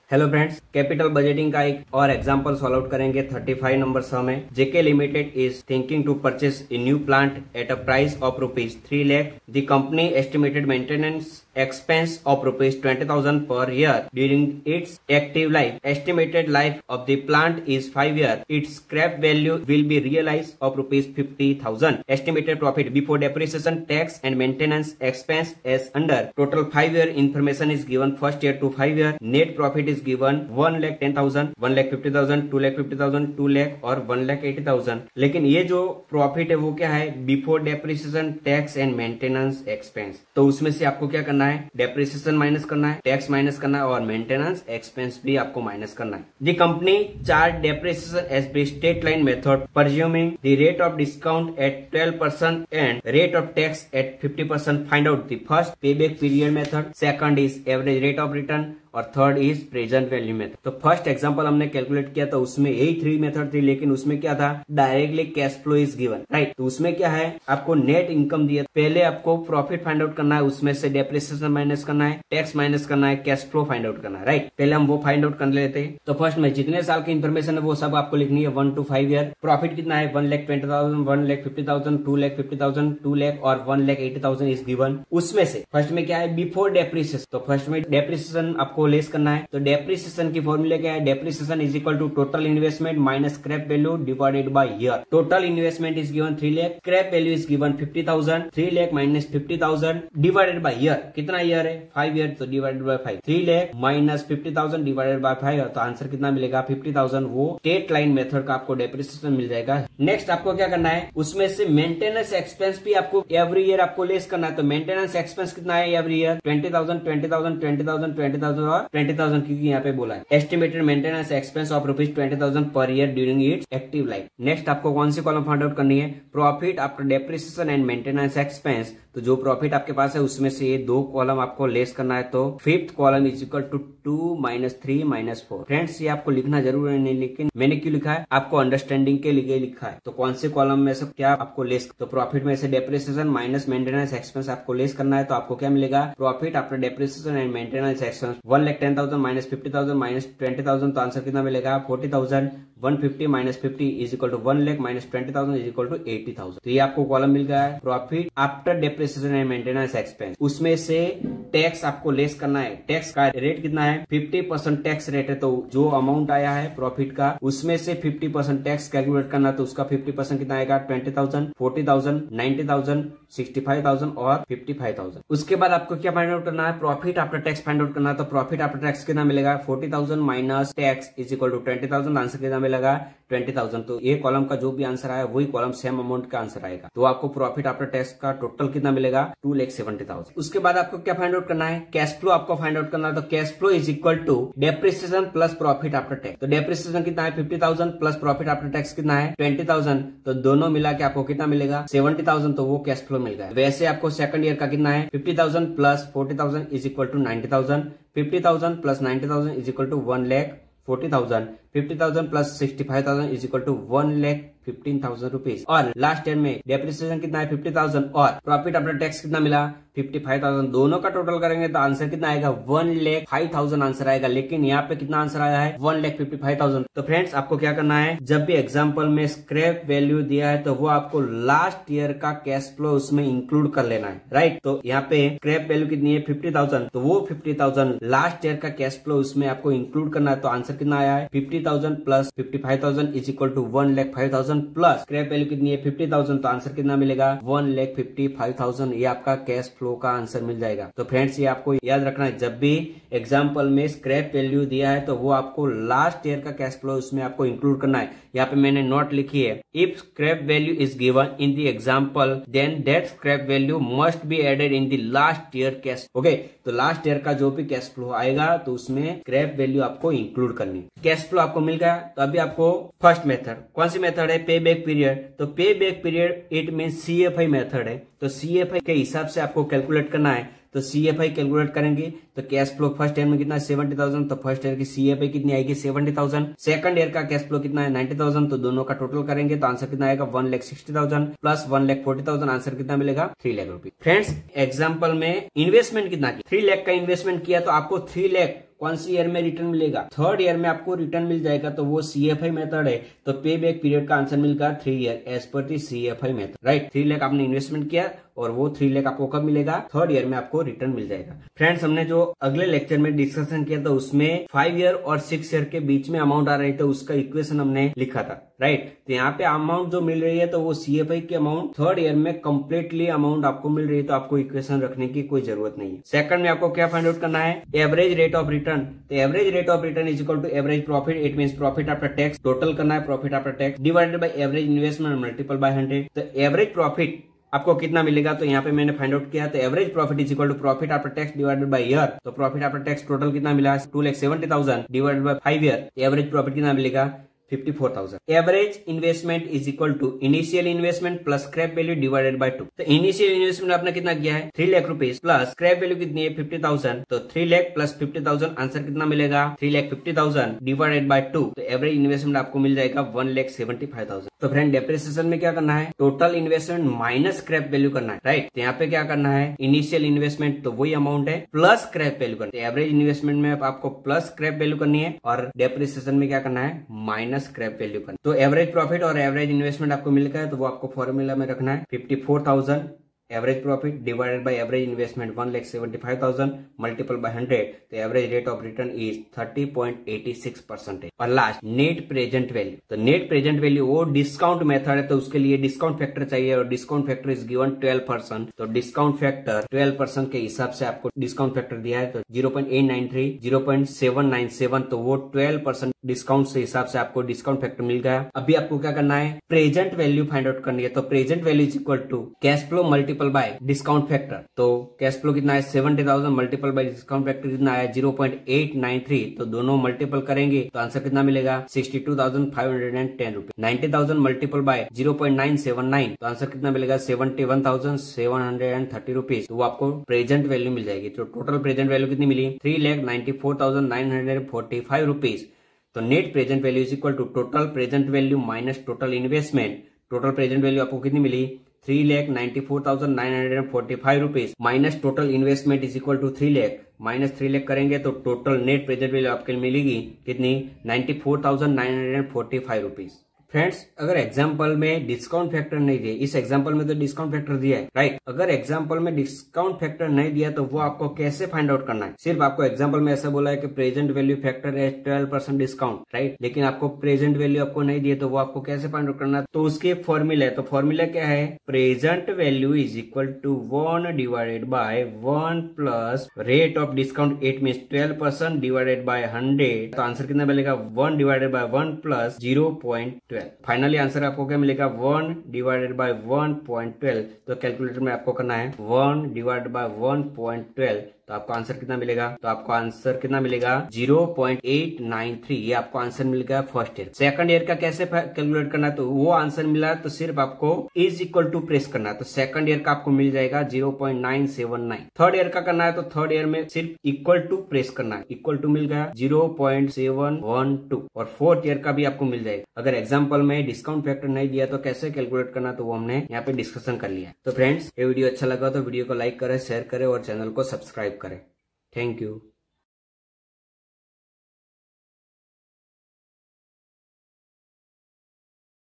Hello friends, capital budgeting का एक और एग्जांपल सॉल्व आउट करेंगे। 35 नंबर सम है। JK limited is thinking to purchase a new plant at a price of ₹3 lakh. The company estimated maintenance expense of ₹20,000 per year during its active life. Estimated life of the plant is 5 years. Its scrap value will be realized of ₹50,000. Estimated profit before depreciation, tax and maintenance expense as under. Total 5 year information is given first year to 5 year. Net profit is given 1,10,000, 1,50,000, 2,50,000, 2 lakh और 1,80,000। लेकिन ये जो profit है वो क्या है? Before depreciation, tax and maintenance expense. तो उसमें से आपको क्या करना है? डेप्रिसिएशन माइनस करना है, टैक्स माइनस करना है और मेंटेनेंस एक्सपेंस भी आपको माइनस करना है। The company charge depreciation as the straight line method, presuming the rate of discount at 12% and rate of tax at 50%. Find out the first payback period method, second is average rate of return और third is present value method. तो first example हमने calculate किया तो उसमें यही 3 method थी, लेकिन उसमें क्या था? Directly cash flow is given, right. तो उसमें क्या है? आपको नेट इनकम दिया, पहले आपको प्रॉफिट फाइंड आउट करना है, उसमें से डेप्रिसिएशन माइनस करना है, टैक्स माइनस करना है, कैश फ्लो फाइंड आउट करना है, राइट। पहले हम वो फाइंड आउट कर लेते हैं। तो फर्स्ट में जितने साल की इन्फॉर्मेशन है वो सब आपको लिखनी है 1 to 5 ईयर। प्रॉफिट कितना है? 1,20,000, 1,50,000, 2,50,000, 2 लाख और 1,80,000 इज गिवन। उसमें से फर्स्ट में क्या है? Before depreciation. तो फर्स्ट में डेप्रिसिएशन आपको लेस करना है। तो डेप्रिसिएशन की फॉर्मूला क्या है? Depreciation is equal to total investment minus scrap value divided by year. Total investment is given 3 lakh, scrap value is given 50,000, 3 lakh minus 50,000 divided by year. कितना ईयर है? 5 ईयर, तो divided by 5। 3 lakh minus 50,000 divided by 5, तो answer कितना मिलेगा? 50,000। वो straight line method का आपको depreciation मिल जाएगा। नेक्स्ट आपको क्या करना है? उसमें से मेंटेनेंस एक्सपेंस भी आपको एवरी ईयर आपको लेस करना है। तो मेंटेनेंस एक्सपेंस कितना है एवरी ईयर? 20,000, 20,000, 20,000, 20,000 और 20,000, क्योंकि यहाँ पे बोला है estimated maintenance expense of ₹20,000 per year during its active life. Next आपको कौन सी कॉलम फाइंड आउट करनी है? Profit after depreciation and maintenance expense. तो जो प्रॉफिट आपके पास है उसमें से ये 2 कॉलम आपको लेस करना है। तो fifth column is equal to 2 - 3 - 4। Friends, ये आपको लिखना जरूर है नहीं, लेकिन मैंने क्यों लिखा है? आपको अंडरस्टैंडिंग के लिए लिखा है। तो कौन से कॉलम में से क्या आपको लेस? तो प्रॉफिट में से डेप्रिसिएशन माइनस मेंटेनेंस एक्सपेंस आपको लेस करना है। तो आपको क्या मिलेगा? Profit after depreciation and maintenance expense 1,10,000 minus 50,000 minus 20,000, तो आंसर कितना मिलेगा? 40,000। 150 minus 50 is equal to 1 lakh minus 20,000 is equal to 80,000। तो ये आपको कॉलम मिल गया है profit after depreciation and maintenance expense. उसमें से टैक्स आपको लेस करना है। टैक्स का रेट कितना है? 50% टैक्स रेट है। तो जो अमाउंट आया है प्रॉफिट का उसमें से 50% टैक्स कैलकुलेट करना। तो उसका 50% कितना आएगा? 20,000, 40,000, 90,000, 65,000 और 55,000। उसके बाद आपको क्या फाइंड आउट करना है? Profit after tax find out करना है। तो प्रॉफिट आफ्टर टैक्स कितना मिलेगा? 40,000 minus tax is equal to 20,000। Answer कितना मिलेगा? 20,000। तो ये कॉलम का जो भी आंसर आया वही कॉलम सेम अमाउंट का आंसर आएगा। तो आपको प्रॉफिट आफ्टर टैक्स का टोटल कितना मिलेगा? 2,70,000। उसके बाद आपको क्या फाइंड आउट करना है? कैश फ्लो आपको फाइंड आउट करना है। तो cash flow is equal to depreciation plus profit after tax. तो डेप्रिसिएशन कितना है? 50,000 प्लस प्रॉफिट आफ्टर टैक्स कितना है? 20,000। तो दोनों मिला के आपको कितना मिलेगा? 70,000। तो वो कैश फ्लो मिल गया। वैसे आपको सेकंड ईयर का कितना है? 50,000 plus 40,000 is equal to 90,000। 50,000 plus 90,000 is equal to 1,40,000। 50,000 plus 65,000 is equal to 1,15,000 rupees. और लास्ट ईयर में डेप्रिसिएशन कितना है? 50,000 और प्रॉफिट आफ्टर टैक्स कितना मिला? 55,000। दोनों का टोटल करेंगे तो आंसर कितना आएगा? 1,05,000 आंसर आएगा। लेकिन यहाँ पे कितना आंसर आया है? 1,55,000। तो फ्रेंड्स, आपको क्या करना है? जब भी एग्जाम्पल में स्क्रैप वैल्यू दिया है तो वो आपको लास्ट ईयर का कैश फ्लो उसमें इंक्लूड कर लेना है, राइट। तो यहाँ पे स्क्रैप वैल्यू कितनी है? 50,000। तो वो 50,000 लास्ट ईयर का कैश फ्लो उसमें आपको इंक्लूड करना है। तो आंसर कितना आया है? 50,000 plus 55,000 is equal to 1,05,000 plus scrap value कितनी है? 50,000। तो आंसर कितना मिलेगा? 1,55,000। ये आपका कैश फ्लो का आंसर मिल जाएगा। तो फ्रेंड्स, ये आपको याद रखना है, जब भी एग्जांपल में स्क्रैप वैल्यू दिया है तो वो आपको लास्ट ईयर का कैश फ्लो उसमें आपको इंक्लूड करना है। यहाँ पे मैंने नोट लिखी है, if scrap value is given in the example then that scrap value must be added in the last year cash. Okay, तो लास्ट ईयर का जो भी कैश फ्लो आएगा तो उसमें स्क्रैप वैल्यू आपको इंक्लूड करनी। कैश फ्लो आपको मिल गया। तो अभी आपको फर्स्ट मेथड, कौन सी मेथड है? पे बैक पीरियड। तो पे back period it mean CFI method है। तो CFI के हिसाब से आपको कैलकुलेट करना है। तो CFI कैलकुलेट करेंगे तो कैश फ्लो फर्स्ट ईयर में कितना है? 70,000। तो फर्स्ट ईयर की CFI कितनी आएगी? 70,000। सेकंड ईयर का कैश फ्लो कितना है? 90,000। तो दोनों का टोटल करेंगे तो आंसर कितना आएगा? 1,60,000 प्लस 1,40,000। आंसर कितना मिलेगा? 3 लाख रुपए। फ्रेंड्स, एग्जाम्पल में इन्वेस्टमेंट कितना किया? 3 लाख का इन्वेस्टमेंट किया तो आपको 3 लाख कौन सी ईयर में रिटर्न मिलेगा, थर्ड ईयर में आपको रिटर्न मिल जाएगा, तो वो CFI मेथड है, तो पे बैक पीरियड का आंसर मिलेगा 3 ईयर एज पर दी CFI मेथड, राइट। 3 लाख आपने इन्वेस्टमेंट किया और वो 3 लाख आपको कब मिलेगा, थर्ड ईयर में आपको रिटर्न मिल जाएगा। फ्रेंड्स, हमने जो अगले लेक्चर में डिस्कशन किया था उसमें 5 ईयर और 6 ईयर के बीच में अमाउंट आ रही थी, उसका इक्वेशन हमने लिखा था, राइट। तो यहाँ पे अमाउंट जो मिल रही है तो वो CFI की अमाउंट थर्ड ईयर में कंप्लीटली अमाउंट आपको मिल रही है, तो आपको इक्वेशन रखने की कोई जरूरत नहीं है। सेकंड में आपको क्या फाइंड आउट करना है, एवरेज रेट ऑफ रिटर्न। तो average rate of return is equal to average profit, it means profit after tax, total करना है profit after tax divided by average investment multiple by 100। तो average profit आपको कितना मिलेगा, तो यहाँ पे मैंने फाइंड आउट किया, तो average profit is equal to profit after tax divided by year. तो प्रॉफिट आफ्टर टैक्स टोटल कितना मिला, 2,70,000 divided by 5 year, average profit कितना मिलेगा, 54,000। Average investment is equal to initial investment plus scrap value divided by 2। तो initial investment आपने कितना किया है, 3 lakh rupees plus scrap value कितनी है, 50,000। तो 3 लाख प्लस 50,000 आंसर कितना मिलेगा, 3,50,000 डिवाइडेड बाय 2। तो एवरेज इन्वेस्टमेंट आपको मिल जाएगा 1,75,000। तो फ्रेंड, डेप्रिसिएशन में क्या करना है, total investment minus scrap value करना है, राइट। तो यहाँ पे क्या करना है, इनिशियल इन्वेस्टमेंट तो वही अमाउंट है प्लस स्क्रैप वैल्यू करना है। एवरेज इन्वेस्टमेंट में आपको प्लस स्क्रैप वैल्यू करनी है और डेप्रिसिएशन में क्या करना है, माइनस स्क्रैप वैल्यू करना है। तो एवरेज प्रॉफिट और एवरेज इन्वेस्टमेंट आपको मिल गया है, तो वो आपको फॉर्मूला में रखना है, 54,000 average profit divided by average investment 1,75,000 multiple by 100। तो average rate of return is 30.86%। और लास्ट नेट प्रेजेंट वैल्यू। तो नेट प्रेजेंट वैल्यू वो डिस्काउंट मेथड है, तो उसके लिए डिस्काउंट फैक्टर चाहिए और डिस्काउंट फैक्टर इज गिवन 12%। तो डिस्काउंट फैक्टर 12% के हिसाब से आपको डिस्काउंट फैक्टर दिया है, तो 0.893, 0.797, तो वो 12% डिस्काउंट से हिसाब से आपको डिस्काउंट फैक्टर मिल गया। अभी आपको क्या करना है, प्रेजेंट वैल्यू फाइंड आउट करनी है। तो present value is equal to cash flow multiple by discount factor. तो कैश फ्लो कितना है, 70,000 मल्टीपल बाय डिस्काउंट फैक्टर कितना है, 0.893। तो दोनों मल्टीपल करेंगे तो आंसर कितना मिलेगा, 62,510 रुपीज। 90,000 मल्टीपल बाय 0.979, तो आंसर कितना मिलेगा, 71,730 रुपीज। तो वो आपको प्रेजेंट वैल्यू मिल जाएगी। तो टोटल प्रेजेंट वैल्यू कितनी मिली, 3,94,945 रुपीज। तो net present value is equal to total present value minus total investment. Total present value आपको कितनी मिली, 3,94,945 rupees minus total investment is equal to 3 lakh, minus 3 lakh करेंगे तो टोटल नेट प्रेजेंट वैल्यू आपके मिलेगी कितनी, 94,945 रुपीज। फ्रेंड्स, अगर एग्जाम्पल में डिस्काउंट फैक्टर नहीं दिया, इस एग्जाम्पल में तो डिस्काउंट फैक्टर दिया है, राइट। अगर एग्जाम्पल में डिस्काउंट फैक्टर नहीं दिया तो वो आपको कैसे फाइंड आउट करना है। सिर्फ आपको एग्जाम्पल में ऐसा बोला है कि प्रेजेंट वैल्यू फैक्टर है 12% डिस्काउंट, राइट। लेकिन आपको प्रेजेंट वैल्यू आपको नहीं दिए तो वो आपको कैसे फाइंड आउट करना है, तो उसके फॉर्मूला है। तो फॉर्मूला क्या है, present value is equal to 1 divided by 1 plus rate of discount, it means 12% divided by 100। तो आंसर कितना मिलेगा, 1 divided by 1 plus 0.12। Finally answer आपको क्या मिलेगा, 1 डिवाइडेड बाय 1.12। तो कैलकुलेटर में आपको करना है 1 डिवाइडेड बाय 1.12, तो आपको आंसर कितना मिलेगा, तो आपको आंसर कितना मिलेगा, 0.893। ये आपको आंसर मिल गया फर्स्ट ईयर। सेकंड ईयर का कैसे कैलकुलेट करना है, तो वो आंसर मिला तो सिर्फ आपको इज इक्वल टू प्रेस करना है। तो सेकंड ईयर का आपको मिल जाएगा 0.979। थर्ड ईयर का करना है तो थर्ड ईयर में सिर्फ इक्वल टू प्रेस करना है, इक्वल टू मिल गया 0.712। और फोर्थ ईयर का भी आपको मिल जाएगा। अगर एग्जाम्पल में डिस्काउंट फैक्टर नहीं दिया तो कैसे कैलकुलेट करना, तो वो हमने यहाँ पे डिस्कशन कर लिया। तो फ्रेंड्स, ये वीडियो अच्छा लगा तो वीडियो को लाइक करें, शेयर करें और चैनल को सब्सक्राइब करें। Thank you.